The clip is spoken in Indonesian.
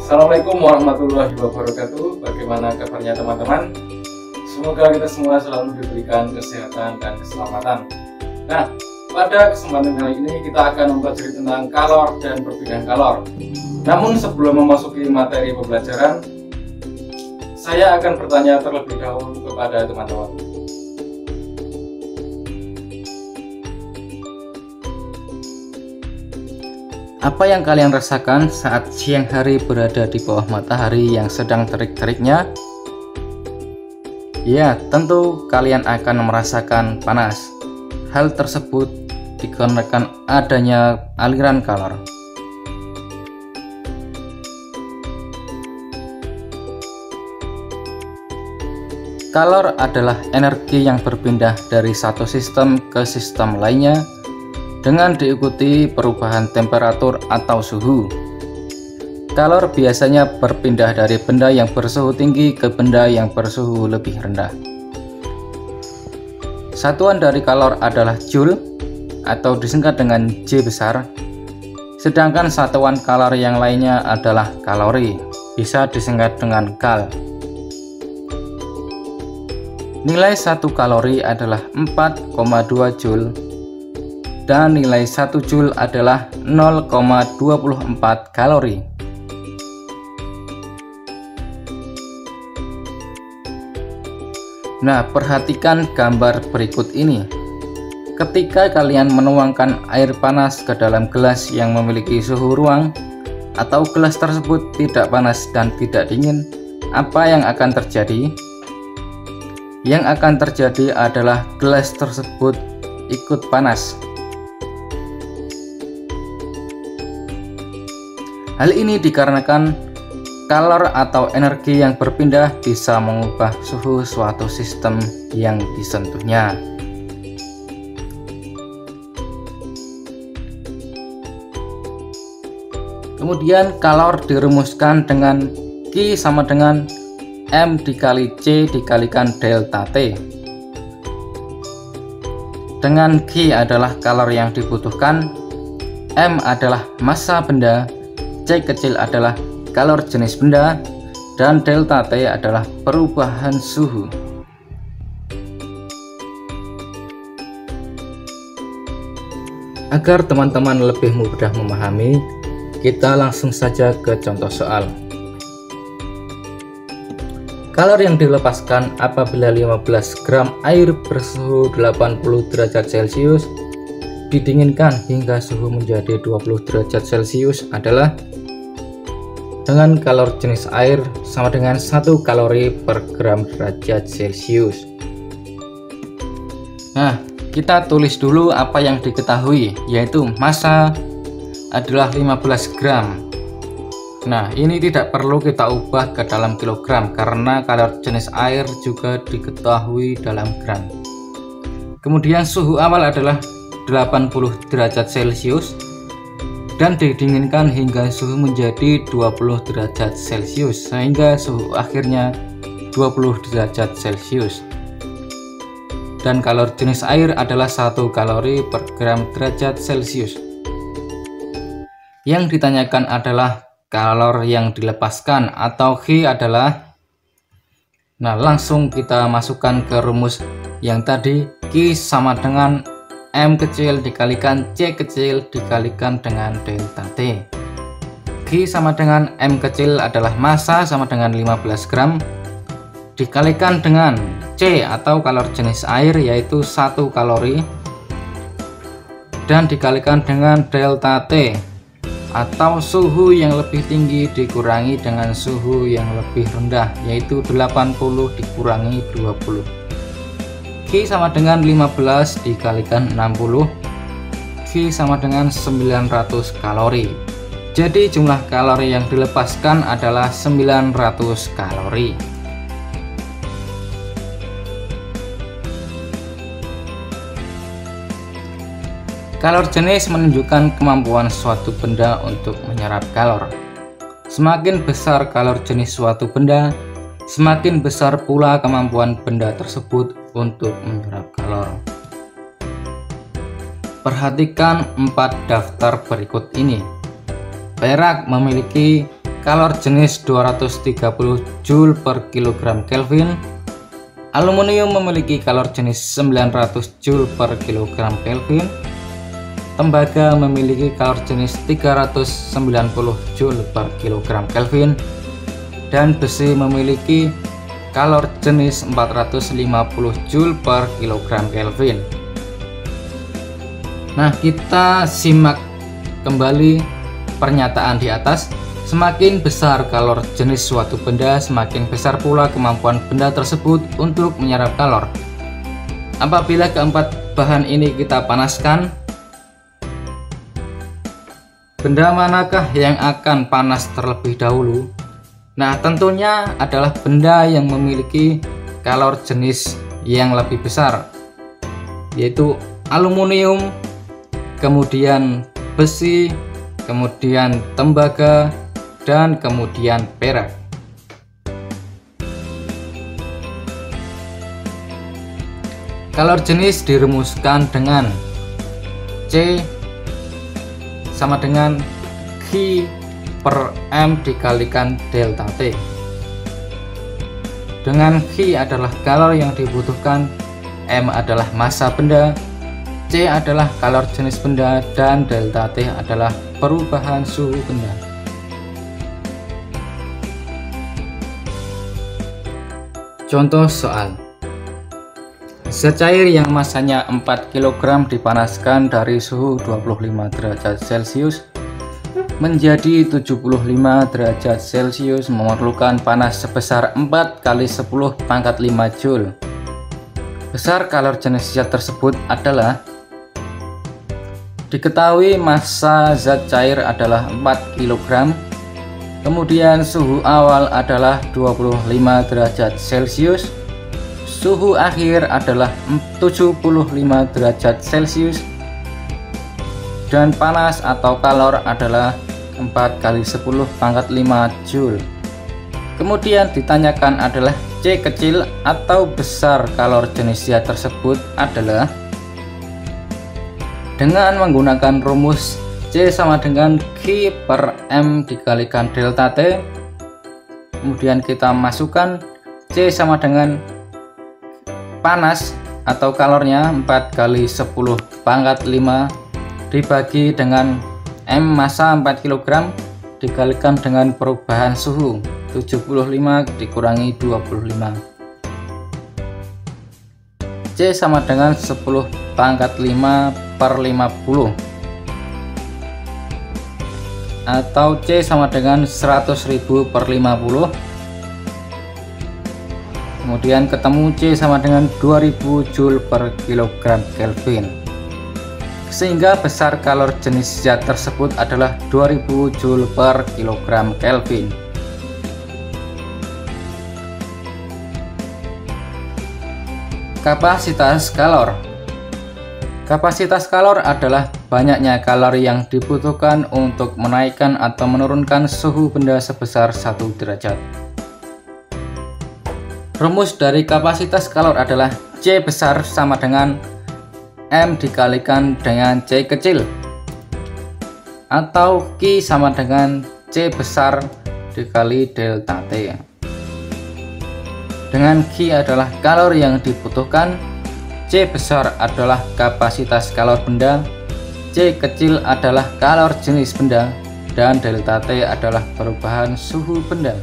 Assalamualaikum warahmatullahi wabarakatuh. Bagaimana kabarnya teman-teman? Semoga kita semua selalu diberikan kesehatan dan keselamatan. Nah, pada kesempatan kali ini kita akan mempelajari tentang kalor dan perbedaan kalor. Namun sebelum memasuki materi pembelajaran, saya akan bertanya terlebih dahulu kepada teman-teman. Apa yang kalian rasakan saat siang hari berada di bawah matahari yang sedang terik-teriknya? Ya, tentu kalian akan merasakan panas. Hal tersebut dikarenakan adanya aliran kalor. Kalor adalah energi yang berpindah dari satu sistem ke sistem lainnya dengan diikuti perubahan temperatur atau suhu. Kalor biasanya berpindah dari benda yang bersuhu tinggi ke benda yang bersuhu lebih rendah. Satuan dari kalor adalah joule atau disingkat dengan J besar, sedangkan satuan kalor yang lainnya adalah kalori, bisa disingkat dengan kal. Nilai 1 kalori adalah 4,2 joule dan nilai 1 joule adalah 0,24 kalori. Nah, perhatikan gambar berikut ini. Ketika kalian menuangkan air panas ke dalam gelas yang memiliki suhu ruang, atau gelas tersebut tidak panas dan tidak dingin, apa yang akan terjadi? Yang akan terjadi adalah gelas tersebut ikut panas. Hal ini dikarenakan kalor atau energi yang berpindah bisa mengubah suhu suatu sistem yang disentuhnya. Kemudian kalor dirumuskan dengan Q sama dengan M dikali C dikalikan delta T. Dengan Q adalah kalor yang dibutuhkan, M adalah massa benda, C kecil adalah kalor jenis benda, dan delta T adalah perubahan suhu. Agar teman-teman lebih mudah memahami, kita langsung saja ke contoh soal. Kalor yang dilepaskan apabila 15 gram air bersuhu 80 derajat Celcius didinginkan hingga suhu menjadi 20 derajat Celcius adalah dengan kalor jenis air sama dengan 1 kalori per gram derajat Celcius. Nah, kita tulis dulu apa yang diketahui, yaitu massa adalah 15 gram. Nah, ini tidak perlu kita ubah ke dalam kilogram karena kalor jenis air juga diketahui dalam gram. Kemudian suhu awal adalah 80 derajat Celcius dan didinginkan hingga suhu menjadi 20 derajat Celcius sehingga suhu akhirnya 20 derajat Celcius. Dan kalor jenis air adalah 1 kalori per gram derajat Celcius. Yang ditanyakan adalah kalor yang dilepaskan atau Q adalah, nah langsung kita masukkan ke rumus yang tadi, Q sama dengan M kecil dikalikan C kecil dikalikan dengan delta T. Q sama dengan M kecil adalah massa sama dengan 15 gram dikalikan dengan C atau kalor jenis air yaitu 1 kalori dan dikalikan dengan delta T atau suhu yang lebih tinggi dikurangi dengan suhu yang lebih rendah yaitu 80 dikurangi 20. Q sama dengan 15 dikalikan 60, Q sama dengan 900 kalori. Jadi jumlah kalori yang dilepaskan adalah 900 kalori. Kalor jenis menunjukkan kemampuan suatu benda untuk menyerap kalor. Semakin besar kalor jenis suatu benda, semakin besar pula kemampuan benda tersebut untuk menyerap kalor. Perhatikan 4 daftar berikut ini. Perak memiliki kalor jenis 230 Joule per kilogram Kelvin. Aluminium memiliki kalor jenis 900 Joule per kilogram Kelvin. Tembaga memiliki kalor jenis 390 Joule per kilogram Kelvin. Dan besi memiliki kalor jenis 450 Joule per kilogram Kelvin. Nah, kita simak kembali pernyataan di atas. Semakin besar kalor jenis suatu benda, semakin besar pula kemampuan benda tersebut untuk menyerap kalor. Apabila keempat bahan ini kita panaskan, benda manakah yang akan panas terlebih dahulu? Nah, tentunya adalah benda yang memiliki kalor jenis yang lebih besar, yaitu aluminium, kemudian besi, kemudian tembaga, dan kemudian perak. Kalor jenis dirumuskan dengan C sama dengan Q per M dikalikan delta T. Dengan Q adalah kalor yang dibutuhkan, M adalah massa benda, C adalah kalor jenis benda, dan delta T adalah perubahan suhu benda. Contoh soal. Zat cair yang masanya 4 kg dipanaskan dari suhu 25 derajat Celcius menjadi 75 derajat Celcius memerlukan panas sebesar 4 kali 10 pangkat 5 Joule. Besar kalor jenis zat tersebut adalah: diketahui massa zat cair adalah 4 kg, kemudian suhu awal adalah 25 derajat Celcius, suhu akhir adalah 75 derajat Celcius, dan panas atau kalor adalah 4 kali 10 pangkat 5 Joule. Kemudian ditanyakan adalah C kecil atau besar kalor jenis zat tersebut adalah, dengan menggunakan rumus C sama dengan Q per M dikalikan delta T. Kemudian kita masukkan C sama dengan panas atau kalornya 4 kali 10 pangkat 5 dibagi dengan M massa 4 kg dikalikan dengan perubahan suhu 75 dikurangi 25. C sama dengan 10 pangkat 5 per 50, atau C sama dengan 100.000 per 50. Kemudian ketemu C sama dengan 2000 Joule per kilogram Kelvin, sehingga besar kalor jenis zat tersebut adalah 2000 Joule per kilogram Kelvin. Kapasitas kalor. Kapasitas kalor adalah banyaknya kalori yang dibutuhkan untuk menaikkan atau menurunkan suhu benda sebesar 1 derajat. Rumus dari kapasitas kalor adalah C besar sama dengan M dikalikan dengan C kecil, atau Q sama dengan C besar dikali delta T. Dengan Q adalah kalori yang dibutuhkan, C besar adalah kapasitas kalor benda, C kecil adalah kalor jenis benda, dan delta T adalah perubahan suhu benda.